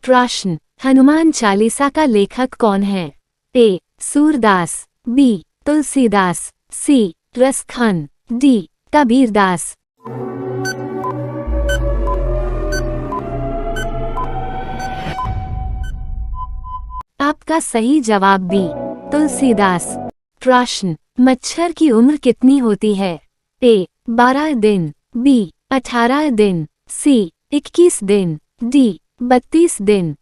प्रश्न, हनुमान चालीसा का लेखक कौन है? ए. सूरदास, बी. तुलसीदास, सी. रसखान, डी. कबीरदास। आपका सही जवाब बी. तुलसीदास। प्रश्न, मच्छर की उम्र कितनी होती है? ए. 12 दिन, बी. 18 दिन, सी. 21 दिन, डी. 32 दिन।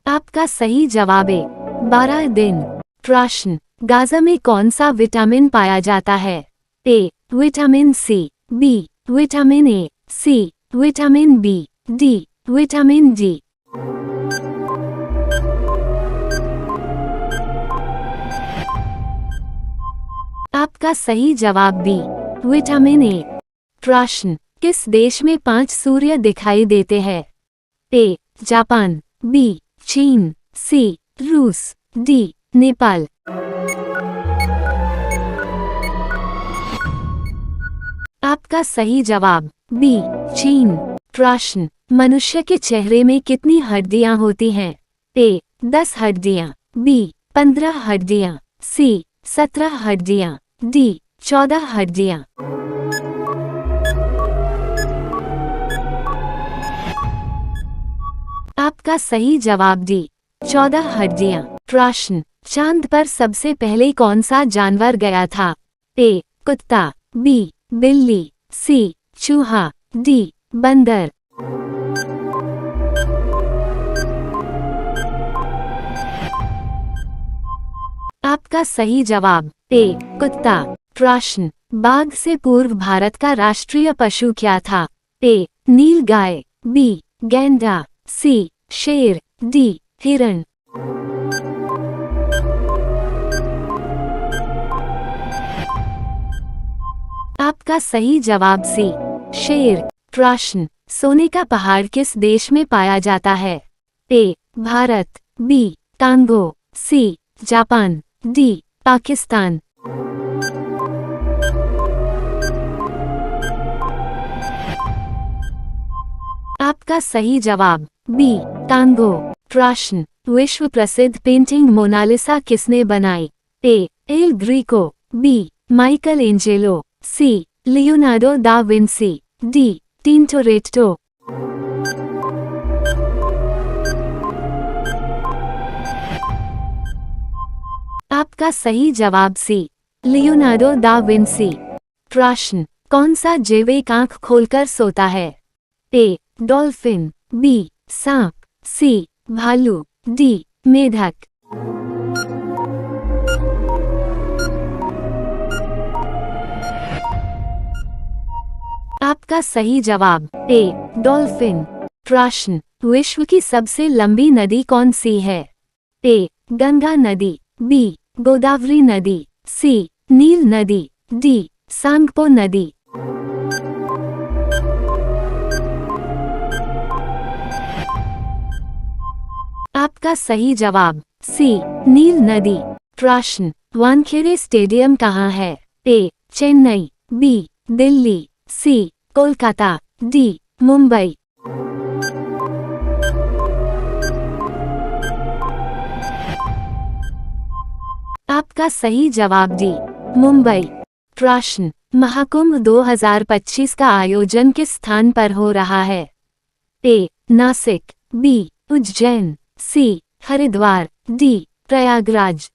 आपका सही जवाब है 12 दिन। प्रश्न, गाजर में कौन सा विटामिन पाया जाता है? A. Vitamin C, B. Vitamin A, C. Vitamin B, D. Vitamin D. आपका सही जवाब बी. विटामिन ए। प्रश्न, किस देश में 5 सूर्य दिखाई देते हैं? ए. Japan, B. चीन, सी. रूस, डी. नेपाल। आपका सही जवाब बी. चीन। प्रश्न, मनुष्य के चेहरे में कितनी हड्डियां होती हैं? ए. 10 हड्डियां, बी. 15 हड्डियां, सी. 17 हड्डियां, डी. 14 हड्डियां। आपका सही जवाब डी. 14 हड्डियां। प्रश्न, चांद पर सबसे पहले कौन सा जानवर गया था? ए. कुत्ता, बी. बिल्ली, सी. चूहा, डी. बंदर। आपका सही जवाब ए. कुत्ता। प्रश्न, बाघ से पूर्व भारत का राष्ट्रीय पशु क्या था? ए. नीलगाय, बी. गैंडा, सी. शेर, डी. हिरण। आपका सही जवाब सी. शेर। प्रश्न, सोने का पहाड़ किस देश में पाया जाता है? A. Bharat, B. Congo, C. Japan, D. Pakistan. आपका सही जवाब बी. कांगो। प्रश्न, विश्व प्रसिद्ध पेंटिंग मोनालिसा किसने बनाई? A. El Greco, B. Michelangelo, C. Leonardo da Vinci, D. Tintoretto. आपका सही जवाब सी. Leonardo da Vinci. प्रश्न, कौन सा जैव एक आंख खोलकर सोता है? ए. Dolphin, B. सांप, सी. भालू, डी. मेढक। आपका सही जवाब ए. डॉल्फिन। प्रश्न, विश्व की सबसे लंबी नदी कौन सी है? ए. गंगा नदी, बी. गोदावरी नदी, सी. नील नदी, डी. सांगपो नदी। आपका सही जवाब सी. नील नदी। प्रश्न, वानखेड़े स्टेडियम कहाँ है? ए. चेन्नई, बी. दिल्ली, सी. कोलकाता, डी. मुंबई। आपका सही जवाब डी. मुंबई। प्रश्न, महाकुंभ 2025 का आयोजन किस स्थान पर हो रहा है? ए. नासिक, बी. उज्जैन, सी. हरिद्वार, डी. प्रयागराज।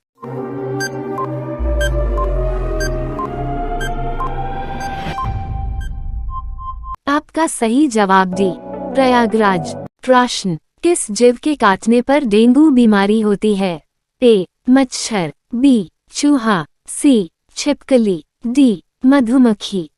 आपका सही जवाब डी. प्रयागराज। प्रश्न, किस जीव के काटने पर डेंगू बीमारी होती है? ए. मच्छर, बी. चूहा, सी. छिपकली, डी. मधुमक्खी।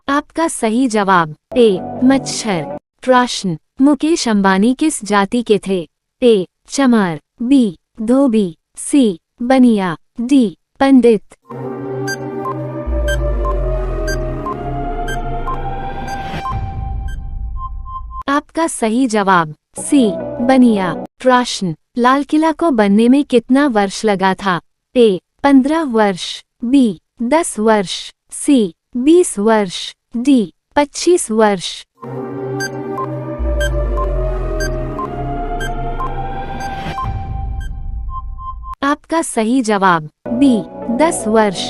आपका सही जवाब ए. मच्छर। प्रश्न, मुकेश अंबानी किस जाति के थे? ए. चमार, बी. धोबी, सी. बनिया, डी. पंडित। आपका सही जवाब सी. बनिया। प्रश्न, लाल किला को बनने में कितना वर्ष लगा था? ए 15 वर्ष, बी 10 वर्ष, सी 20 वर्ष, डी 25 वर्ष। आपका सही जवाब बी 10 वर्ष।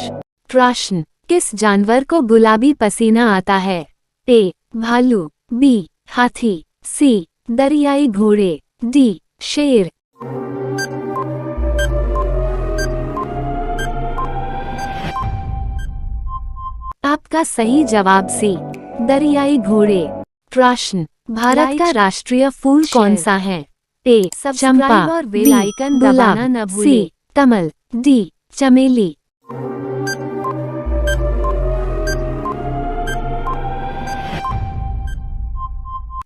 प्रश्न, किस जानवर को गुलाबी पसीना आता है? ए भालू, बी हाथी, सी दरियाई घोड़े, डी शेर। आपका सही जवाब सी दरियाई घोड़े। प्रश्न, भारत का राष्ट्रीय फूल कौन सा है? ए चंपा, और बेल आइकन दबाना न भूलें। सी कमल, डी चमेली।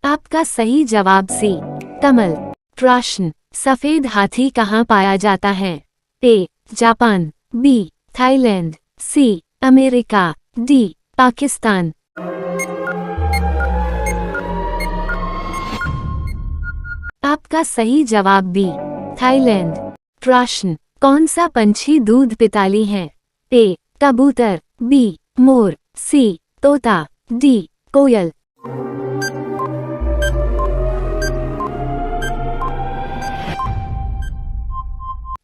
आपका सही जवाब सी कमल। प्रश्न, सफेद हाथी कहाँ पाया जाता है? A Japan, B Thailand, C America, D Pakistan. आपका सही जवाब बी थाईलैंड। प्रश्न, कौन सा पंछी दूध पिताली है? ए कबूतर, बी मोर, सी तोता, डी कोयल।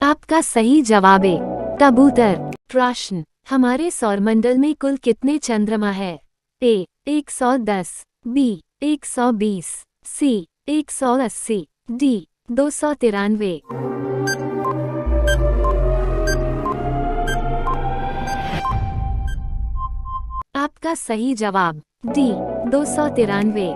आपका सही जवाब है कबूतर। प्रश्न, हमारे सौरमंडल में कुल कितने चंद्रमा है? ए 110, बी 120, सी 180, डी 293। आपका सही जवाब डी 293।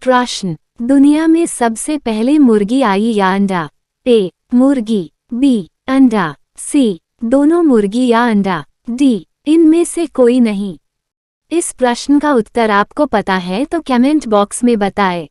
प्रश्न, दुनिया में सबसे पहले मुर्गी आई या अंडा? ए मुर्गी, बी अंडा, सी दोनों मुर्गी या अंडा, डी इनमें से कोई नहीं। इस प्रश्न का उत्तर आपको पता है तो कमेंट बॉक्स में बताएं।